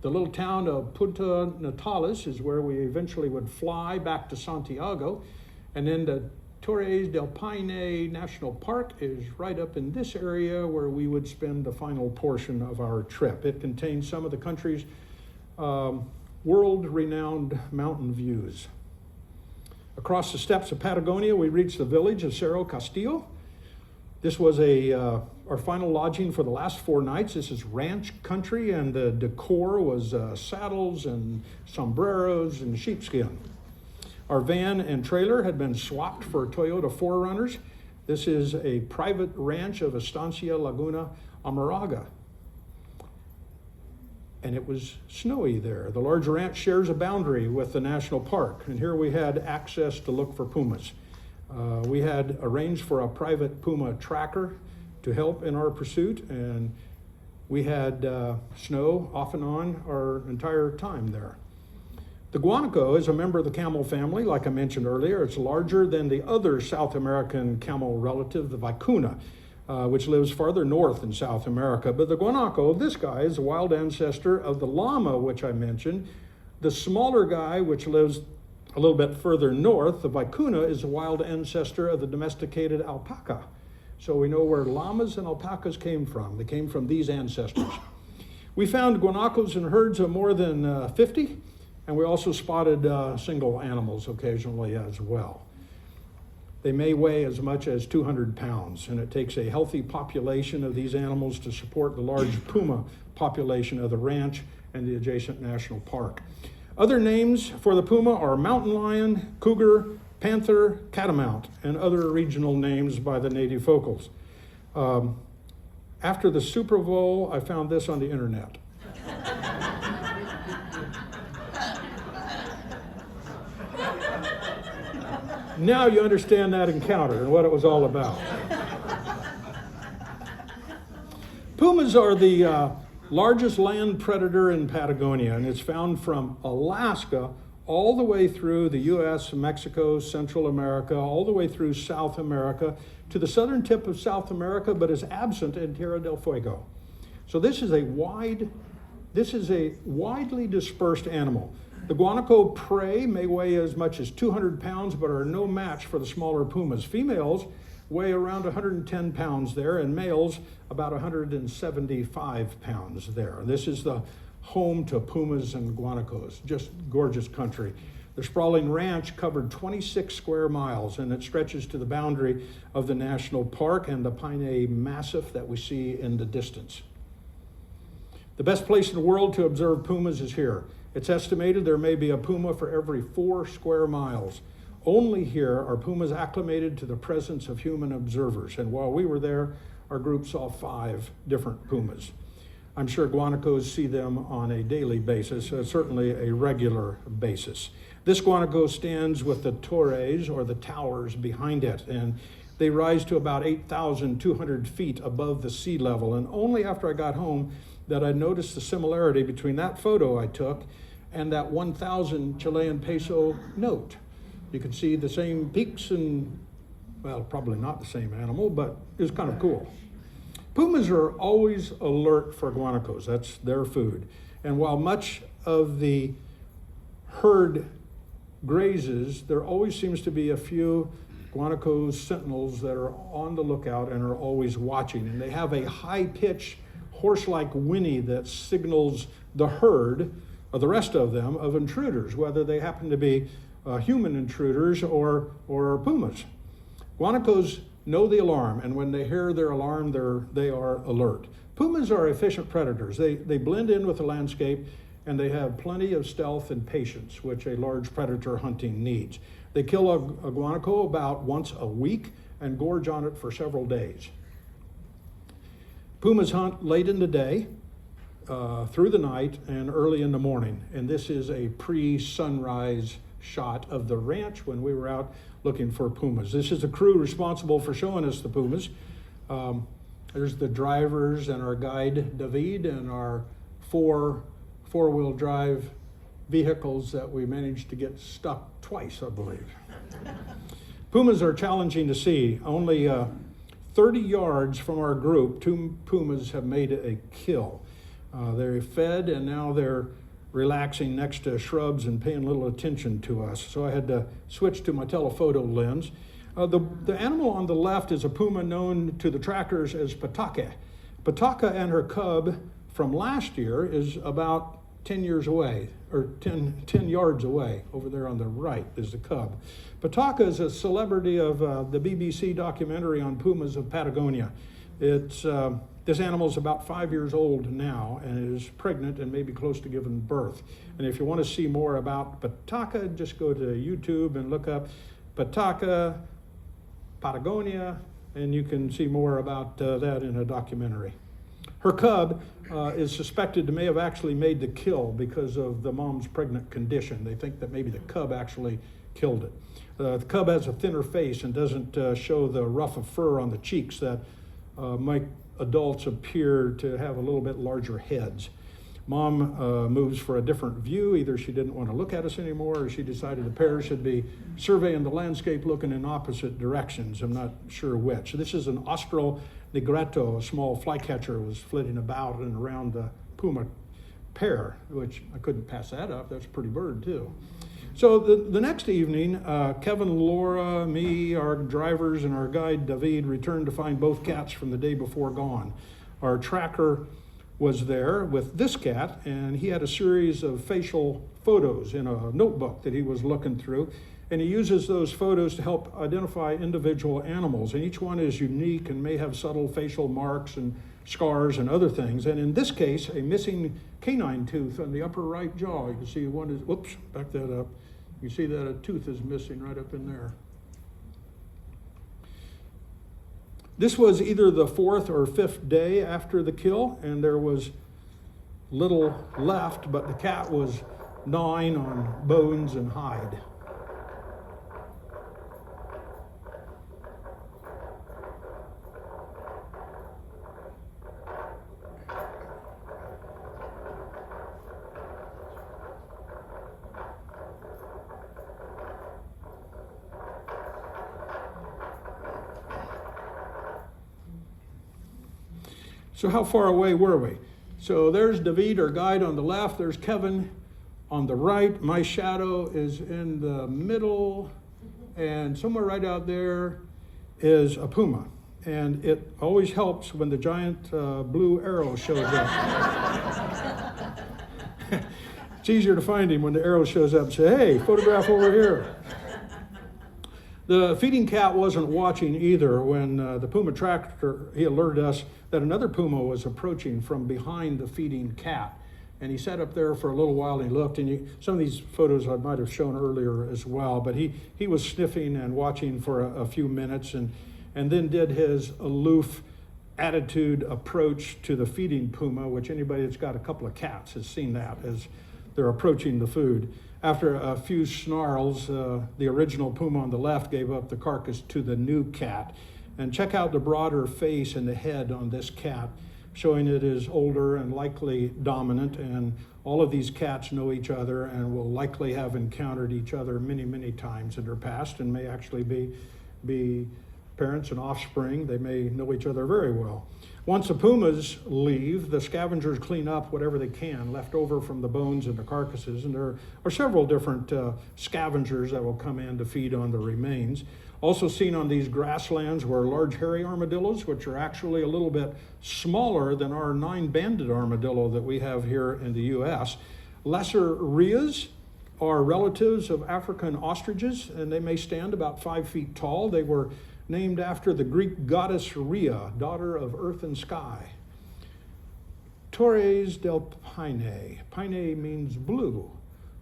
The little town of Punta Natales is where we eventually would fly back to Santiago, and then the Torres del Paine National Park is right up in this area where we would spend the final portion of our trip. It contains some of the country's world-renowned mountain views. Across the steppes of Patagonia, we reached the village of Cerro Castillo. This was our final lodging for the last 4 nights. This is ranch country, and the decor was saddles and sombreros and sheepskin. Our van and trailer had been swapped for Toyota 4Runners. This is a private ranch of Estancia Laguna Amarga. And it was snowy there. The large ranch shares a boundary with the national park, and here we had access to look for pumas. We had arranged for a private puma tracker to help in our pursuit, and we had snow off and on our entire time there. The guanaco is a member of the camel family, like I mentioned earlier. It's larger than the other South American camel relative, the vicuna, which lives farther north in South America. But the guanaco, this guy, is a wild ancestor of the llama, which I mentioned. The smaller guy, which lives a little bit further north, the vicuna, is a wild ancestor of the domesticated alpaca. So we know where llamas and alpacas came from. They came from these ancestors. We found guanacos in herds of more than 50, and we also spotted single animals occasionally as well. They may weigh as much as 200 pounds, and it takes a healthy population of these animals to support the large puma population of the ranch and the adjacent national park. Other names for the puma are mountain lion, cougar, panther, catamount, and other regional names by the native locals. After the Super Bowl, I found this on the internet. Now you understand that encounter and what it was all about. Pumas are the largest land predator in Patagonia, and it's found from Alaska all the way through the U.S., Mexico, Central America, all the way through South America to the southern tip of South America, but is absent in Tierra del Fuego. So this is a widely dispersed animal. The guanaco prey may weigh as much as 200 pounds, but are no match for the smaller pumas. Females weigh around 110 pounds there, and males about 175 pounds there. This is the home to pumas and guanacos, just gorgeous country. The sprawling ranch covered 26 square miles, and it stretches to the boundary of the national park and the Paine Massif that we see in the distance. The best place in the world to observe pumas is here. It's estimated there may be a puma for every 4 square miles. Only here are pumas acclimated to the presence of human observers, and while we were there, our group saw 5 different pumas. I'm sure guanacos see them on a daily basis, certainly a regular basis. This guanaco stands with the torres, or the towers, behind it, and they rise to about 8,200 feet above the sea level. And only after I got home that I noticed the similarity between that photo I took and that 1,000 Chilean peso note. You can see the same peaks and, well, probably not the same animal, but it was kind of cool. Pumas are always alert for guanacos. That's their food. And while much of the herd grazes, there always seems to be a few guanaco sentinels that are on the lookout and are always watching. And they have a high-pitched, horse-like whinny that signals the herd, or the rest of them, of intruders, whether they happen to be human intruders or pumas. Guanacos know the alarm, and when they hear their alarm, they are alert. Pumas are efficient predators. They blend in with the landscape, and they have plenty of stealth and patience, which a large predator hunting needs. They kill a guanaco about once a week and gorge on it for several days. Pumas hunt late in the day, through the night, and early in the morning. And this is a pre-sunrise shot of the ranch when we were out looking for pumas. This is the crew responsible for showing us the pumas. There's the drivers and our guide, David, and our four-wheel drive vehicles that we managed to get stuck twice, I believe. Pumas are challenging to see. Only 30 yards from our group, 2 pumas have made a kill. They're fed, and now they're relaxing next to shrubs and paying little attention to us. So I had to switch to my telephoto lens. The animal on the left is a puma known to the trackers as Patagonia. Patagonia and her cub from last year is about 10 years away, or 10 yards away. Over there on the right is the cub. Patagonia is a celebrity of the BBC documentary on pumas of Patagonia. This animal is about 5 years old now and is pregnant and maybe close to giving birth. And if you want to see more about Patagonia, just go to YouTube and look up Patagonia, and you can see more about that in a documentary. Her cub is suspected to may have actually made the kill because of the mom's pregnant condition. They think that maybe the cub actually killed it. The cub has a thinner face and doesn't show the ruff of fur on the cheeks that make adults appear to have a little bit larger heads. Mom moves for a different view. Either she didn't want to look at us anymore, or she decided the pair should be surveying the landscape looking in opposite directions. I'm not sure which. This is an Austral Negretto, a small flycatcher, was flitting about and around the puma pair, which I couldn't pass that up. That's a pretty bird too. So the next evening, Kevin, Laura, me, our drivers, and our guide, David, returned to find both cats from the day before gone. Our tracker was there with this cat, and he had a series of facial photos in a notebook that he was looking through, and he uses those photos to help identify individual animals, and each one is unique and may have subtle facial marks and scars and other things. And in this case, a missing canine tooth on the upper right jaw. You can see one is, whoops, back that up. You see that a tooth is missing right up in there. This was either the 4th or 5th day after the kill, and there was little left, but the cat was gnawing on bones and hide. So how far away were we? So there's David, our guide, on the left. There's Kevin on the right. My shadow is in the middle. And somewhere right out there is a puma. And it always helps when the giant blue arrow shows up. It's easier to find him when the arrow shows up and say, hey, photograph over here. The feeding cat wasn't watching either. When the puma tracker, he alerted us that another puma was approaching from behind the feeding cat. And he sat up there for a little while and he looked, and some of these photos I might have shown earlier as well, but he was sniffing and watching for a few minutes and then did his aloof attitude approach to the feeding puma, which anybody that's got a couple of cats has seen that as they're approaching the food. After a few snarls, the original puma on the left gave up the carcass to the new cat. And check out the broader face and the head on this cat, showing it is older and likely dominant. And all of these cats know each other and will likely have encountered each other many, many times in their past and may actually be parents and offspring. They may know each other very well. Once the pumas leave, the scavengers clean up whatever they can left over from the bones and the carcasses, and there are several different scavengers that will come in to feed on the remains. Also seen on these grasslands were large hairy armadillos, which are actually a little bit smaller than our 9-banded armadillo that we have here in the U.S. Lesser rheas are relatives of African ostriches, and they may stand about 5 feet tall. They were named after the Greek goddess Rhea, daughter of earth and sky. Torres del Paine. Paine means blue.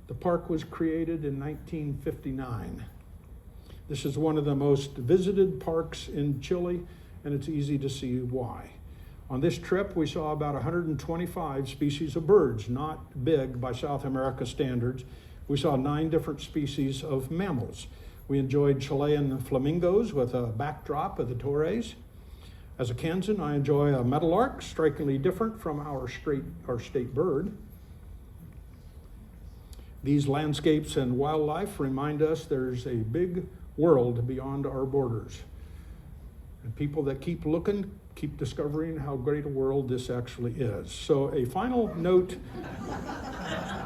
The park was created in 1959. This is one of the most visited parks in Chile, and it's easy to see why. On this trip, we saw about 125 species of birds, not big by South America standards. We saw 9 different species of mammals. We enjoyed Chilean flamingos with a backdrop of the Torres. As a Kansan, I enjoy a meadowlark, strikingly different from our state bird. These landscapes and wildlife remind us there's a big world beyond our borders. And people that keep looking, keep discovering how great a world this actually is. So a final note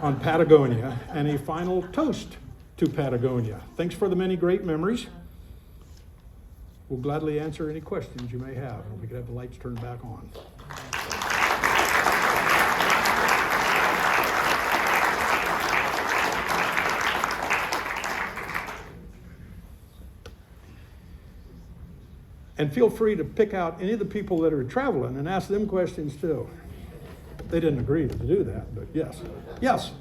on Patagonia and a final toast to Patagonia. Thanks for the many great memories. We'll gladly answer any questions you may have. We could have the lights turned back on. And feel free to pick out any of the people that are traveling and ask them questions too. They didn't agree to do that, but yes. Yes?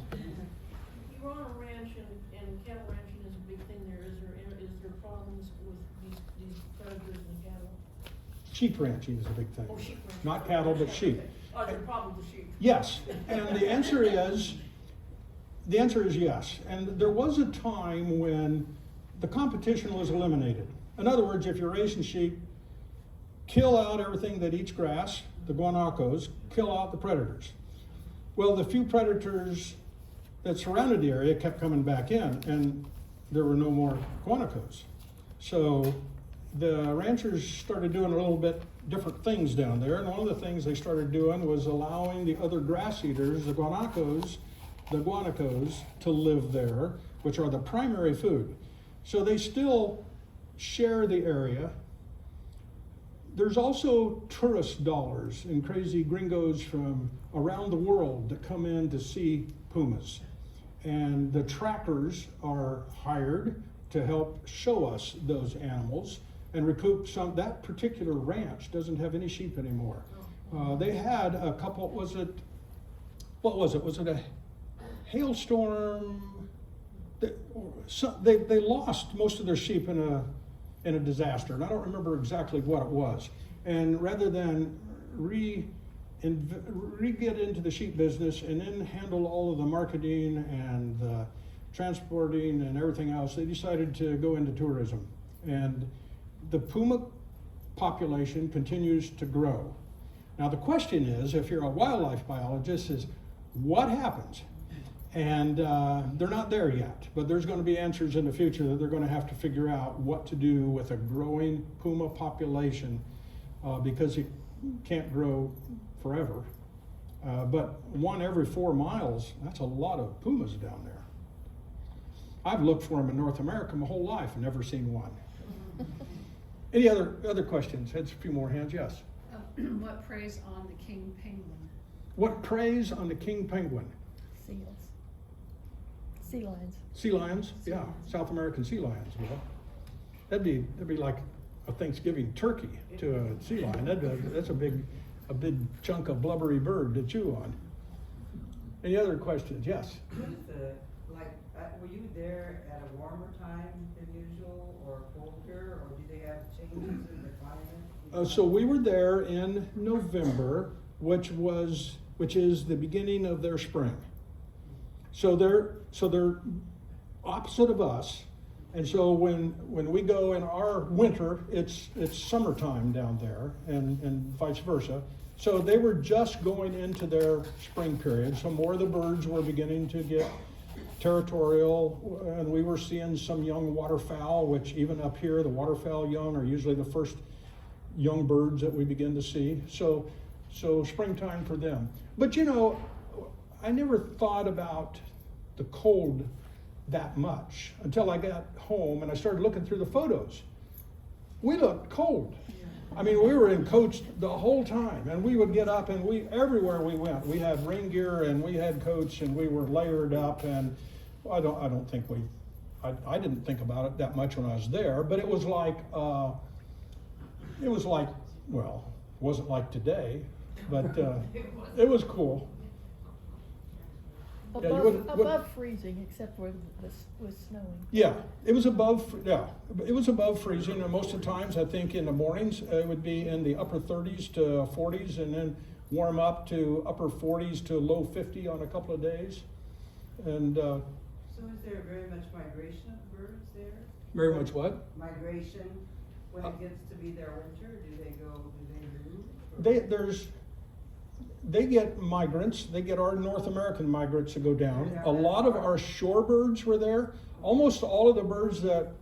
You're on a ranch and cattle ranching is a big thing there. Is there problems with these predators and cattle? Sheep ranching is a big thing. Oh, sheep ranching. Not cattle, but sheep. Oh, is there problems with sheep? Yes, and the answer is yes. And there was a time when the competition was eliminated. In other words, if you're raising sheep, kill out everything that eats grass, the guanacos, kill out the predators. Well, the few predators that surrounded the area kept coming back in, and there were no more guanacos. So the ranchers started doing a little bit different things down there, and one of the things they started doing was allowing the other grass eaters, the guanacos, to live there, which are the primary food. So they still share the area. There's also tourist dollars and crazy gringos from around the world that come in to see pumas. And the trackers are hired to help show us those animals and recoup some. That particular ranch doesn't have any sheep anymore. They had a couple, was it a hailstorm? They lost most of their sheep in a disaster, and I don't remember exactly what it was. And rather than get into the sheep business and then handle all of the marketing and the transporting and everything else, they decided to go into tourism. And the puma population continues to grow. Now the question is, if you're a wildlife biologist, is what happens? And they're not there yet, but there's going to be answers in the future that they're going to have to figure out what to do with a growing puma population because it can't grow forever. But 1 every 4 miles, that's a lot of pumas down there. I've looked for them in North America my whole life and never seen one. Any other questions? Had a few more hands, yes. What preys on the king penguin? What preys on the king penguin? Seals. Sea lions. Sea lions, yeah, South American sea lions. Well, that'd be like a Thanksgiving turkey to a sea lion. That's a big chunk of blubbery bird to chew on. Any other questions? Yes. Were you there at a warmer time than usual, or colder, or do they have changes in the climate? So we were there in November, which is the beginning of their spring. So they're opposite of us, and so when we go in our winter, it's summertime down there, and vice versa. So they were just going into their spring period. So more of the birds were beginning to get territorial, and we were seeing some young waterfowl, which even up here, the waterfowl young are usually the first young birds that we begin to see. So springtime for them. But you know, I never thought about the cold that much until I got home and I started looking through the photos. We looked cold. I mean, we were in coats the whole time, and we would get up and everywhere we went, we had rain gear and we had coats and we were layered up, and I didn't think about it that much when I was there, but it was like, well, it wasn't like today, but it was cool. Yeah, you wouldn't- Above freezing, except where was snowing. Yeah, it was above freezing, and most of the times, I think in the mornings, it would be in the upper 30s to 40s, and then warm up to upper 40s to low 50 on a couple of days. And So is there very much migration of birds there? very much what? Migration, when it gets to be their winter, do they move? Or- They get migrants, they get our North American migrants to go down. A lot of our shorebirds were there. Almost all of the birds that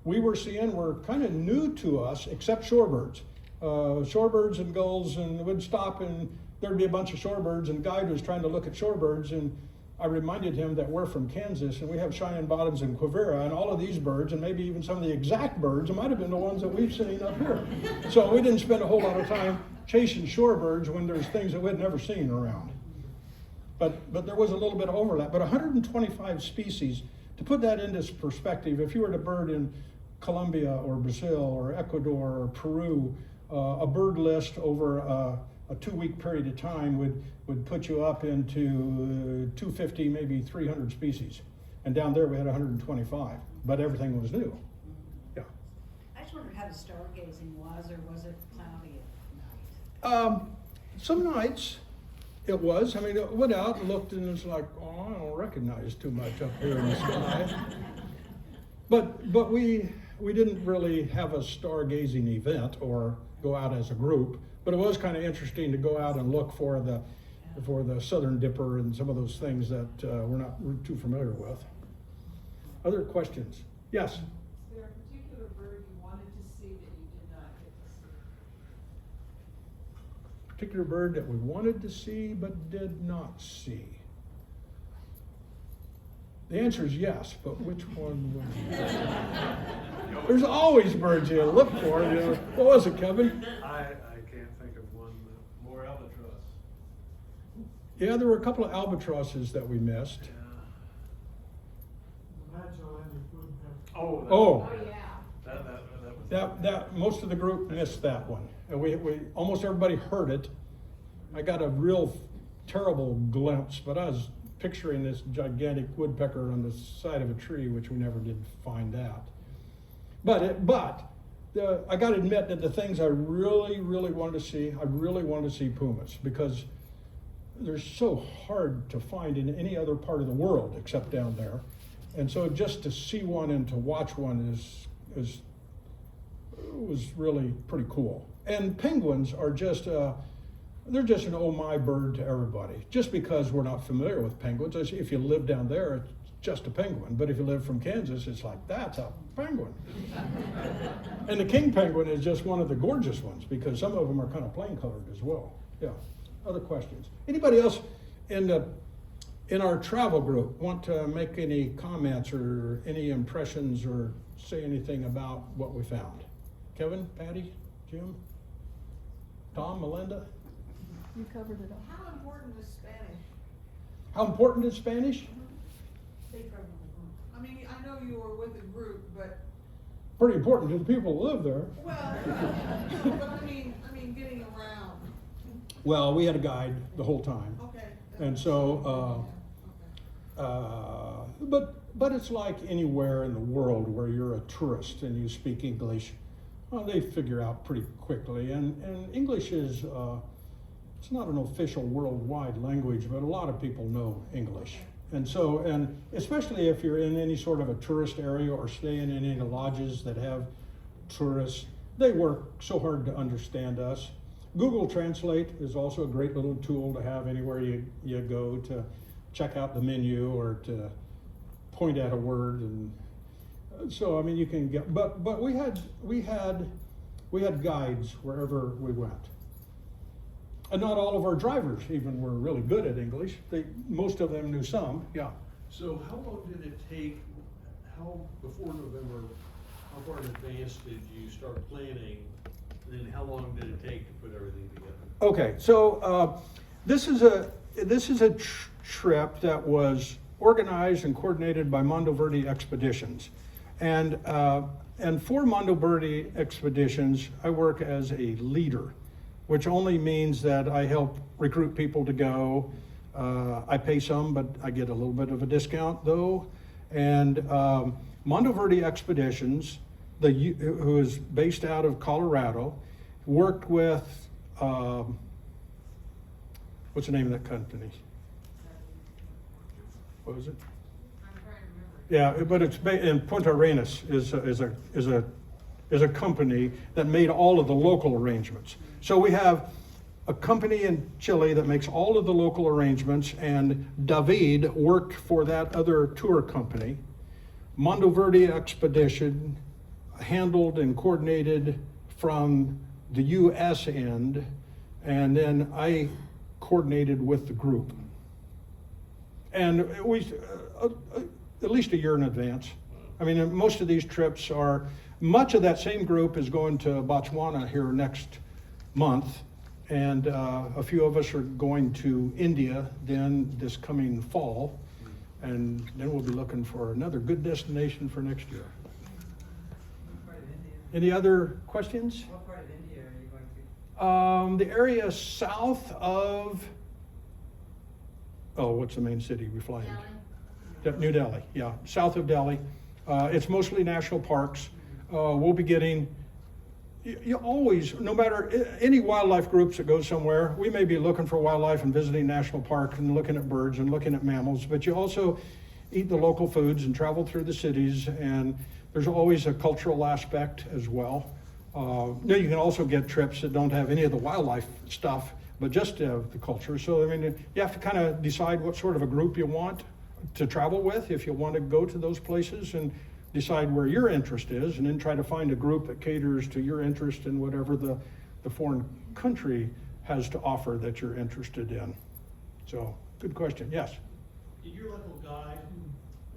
we were seeing were kind of new to us, except shorebirds. Shorebirds and gulls, and we'd stop and there'd be a bunch of shorebirds, and guide was trying to look at shorebirds, and I reminded him that we're from Kansas and we have Cheyenne bottoms and Quivira, and all of these birds, and maybe even some of the exact birds, it might have been the ones that we've seen up here. So we didn't spend a whole lot of time chasing shorebirds when there's things that we'd never seen around. But there was a little bit of overlap. But 125 species, to put that into perspective, if you were to bird in Colombia or Brazil or Ecuador or Peru, a bird list over a 2-week period of time would put you up into 250, maybe 300 species. And down there we had 125, but everything was new. Yeah. I just wondered how the stargazing was, or was it cloudy at night? Some nights it was. I mean, it went out and looked, and it's like, oh, I don't recognize too much up here in the sky. But we didn't really have a stargazing event or go out as a group. But it was kind of interesting to go out and look for the Southern Dipper and some of those things that we're too familiar with. Other questions? Yes. Is there a particular bird you wanted to see that you did not get to see? Particular bird that we wanted to see but did not see? The answer is yes, but which one? There's always birds you look for. You know. What was it, Kevin? I can't think of one. More albatross. Yeah, there were a couple of albatrosses that we missed. Yeah. Oh. Oh, yeah. That most of the group missed that one. And we almost everybody heard it. I got a real terrible glimpse, but I was picturing this gigantic woodpecker on the side of a tree, which we never did find out. I got to admit that the things I really wanted to see, I really wanted to see pumas, because they're so hard to find in any other part of the world except down there. And so just to see one and to watch one was really pretty cool. And penguins are just they're just an oh my bird to everybody. Just because we're not familiar with penguins, if you live down there, it's just a penguin. But if you live from Kansas, it's like, that's a penguin. And the king penguin is just one of the gorgeous ones, because some of them are kind of plain colored as well. Yeah. Other questions? Anybody else in our travel group want to make any comments or any impressions or say anything about what we found? Kevin, Patty, Jim, Tom, Melinda? You covered it all. How important is Spanish? How important is Spanish? Speak from the group. I mean, I know you were with a group, but, Pretty important to the people who live there. well, but I mean, getting around. Well, we had a guide the whole time. Okay. And so, but it's like anywhere in the world where you're a tourist and you speak English, well, they figure out pretty quickly. And English is, it's not an official worldwide language, but a lot of people know English. And so, and especially if you're in any sort of a tourist area or staying in any lodges that have tourists, they work so hard to understand us. Google Translate is also a great little tool to have anywhere you go to check out the menu or to point at a word. And so, I mean, you can get, but we had guides wherever we went. And not all of our drivers even were really good at English. Most of them knew some, yeah. So how long did it take, before November, how far in advance did you start planning? And then how long did it take to put everything together? Okay, so this is a trip that was organized and coordinated by Mondo Verde Expeditions. And for Mondo Verde Expeditions, I work as a leader, which only means that I help recruit people to go. I pay some, but I get a little bit of a discount though. And Mondo Verde Expeditions, who is based out of Colorado, worked with, what's the name of that company? What was it? I'm trying to remember. Yeah, but it's in Punta Arenas is a company that made all of the local arrangements. So we have a company in Chile that makes all of the local arrangements, and David worked for that other tour company. Mondo Verde Expedition handled and coordinated from the U.S. end, and then I coordinated with the group. And we, at least a year in advance. I mean, most of these trips are, much of that same group is going to Botswana here next month. And a few of us are going to India then this coming fall. And then we'll be looking for another good destination for next year. What part of India? Any other questions? What part of India are you going to? The area south of, what's the main city we fly into? New Delhi, yeah, south of Delhi. It's mostly national parks. We'll be getting, you always, no matter any wildlife groups that go somewhere, we may be looking for wildlife and visiting national park and looking at birds and looking at mammals, but you also eat the local foods and travel through the cities, and there's always a cultural aspect as well. Now you can also get trips that don't have any of the wildlife stuff, but just have the culture. So, I mean, you have to kind of decide what sort of a group you want to travel with if you want to go to those places, and decide where your interest is, and then try to find a group that caters to your interest in whatever the foreign country has to offer that you're interested in. So, good question, yes? Did your local guide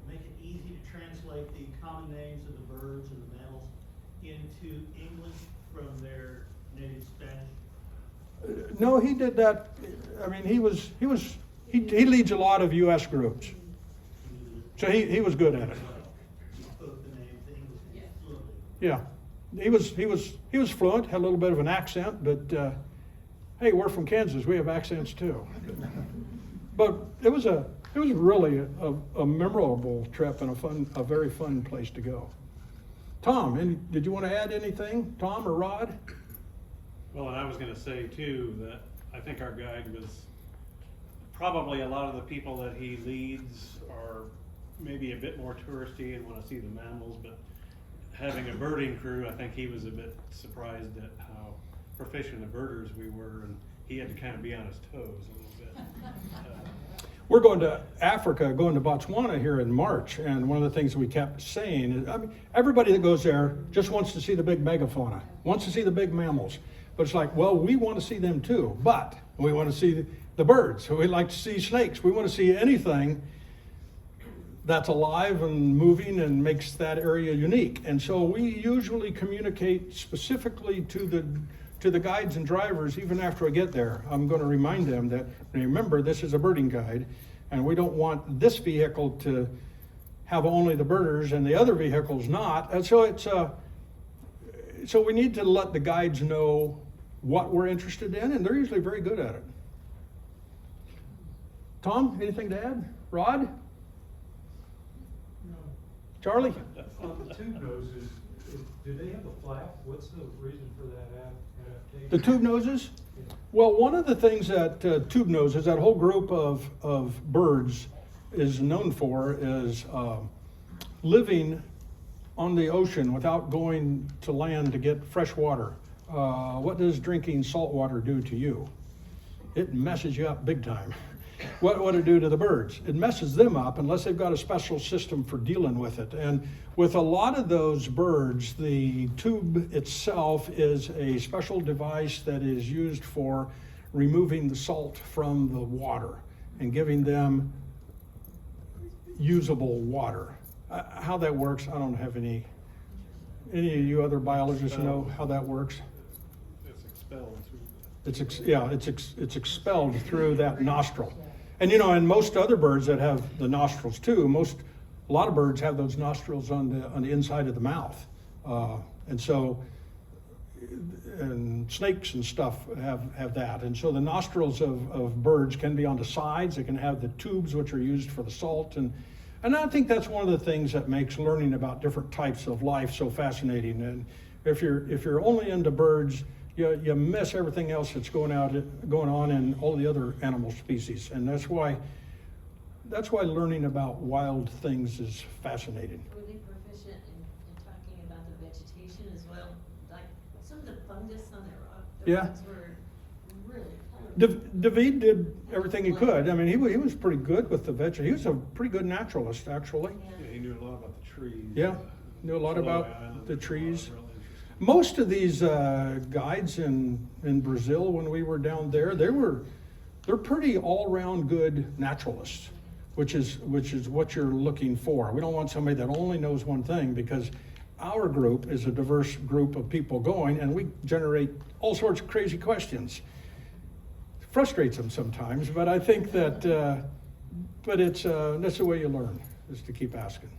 make it easy to translate the common names of the birds and the mammals into English from their native Spanish? No, he did that. I mean, he leads a lot of U.S. groups, so he was good at it. Spoke the names English fluently. Yeah, he was fluent, had a little bit of an accent, but hey, we're from Kansas, we have accents too. But it was really a memorable trip and a very fun place to go. Tom, did you want to add anything, Tom or Rod? Well, and I was gonna say too, that I think our guide was, probably a lot of the people that he leads are maybe a bit more touristy and wanna see the mammals, but having a birding crew, I think he was a bit surprised at how proficient of birders we were, and he had to kind of be on his toes a little bit. We're going to Africa, going to Botswana here in March, and one of the things we kept saying is, I mean, everybody that goes there just wants to see the big megafauna, wants to see the big mammals. But it's like, well, we want to see them too, but we want to see the birds. We like to see snakes. We want to see anything that's alive and moving and makes that area unique. And so we usually communicate specifically to the guides and drivers even after I get there. I'm going to remind them that, remember, this is a birding guide, and we don't want this vehicle to have only the birders and the other vehicles not. And so so we need to let the guides know what we're interested in, and they're usually very good at it. Tom, anything to add? Rod? No. Charlie? On the tube noses, do they have a flap? What's the reason for that adaptation? The tube noses? Well, one of the things that tube noses, that whole group of birds is known for is living on the ocean without going to land to get fresh water. What does drinking salt water do to you? It messes you up big time. what would it do to the birds? It messes them up unless they've got a special system for dealing with it. And with a lot of those birds, the tube itself is a special device that is used for removing the salt from the water and giving them usable water. How that works, I don't have any of you other biologists know how that works? It's expelled through. It's expelled through that nostril. And and most other birds that have the nostrils too, a lot of birds have those nostrils on the inside of the mouth. And snakes and stuff have that. And so the nostrils of birds can be on the sides. They can have the tubes which are used for the salt. And I think that's one of the things that makes learning about different types of life so fascinating. And if you're only into birds, you miss everything else that's going on in all the other animal species. And that's why learning about wild things is fascinating. Were they proficient in talking about the vegetation as well? Like some of the fungus on their rock, the Yeah. rocks were really colorful. David did everything he could. I mean, he was pretty good with the vegetation. He was a pretty good naturalist, actually. Yeah, he knew a lot about the trees. Yeah, knew a lot Chloe about Island, the trees. real interesting. Most of these guides in Brazil, when we were down there, they're pretty all-round good naturalists, which is what you're looking for. We don't want somebody that only knows one thing, because our group is a diverse group of people going, and we generate all sorts of crazy questions. It frustrates them sometimes, but I think that that's the way you learn, is to keep asking.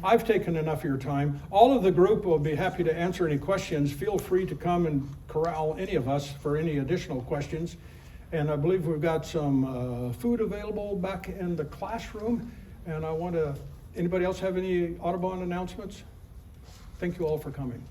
I've taken enough of your time. All of the group will be happy to answer any questions. Feel free to come and corral any of us for any additional questions. And I believe we've got some food available back in the classroom. And anybody else have any Audubon announcements? Thank you all for coming.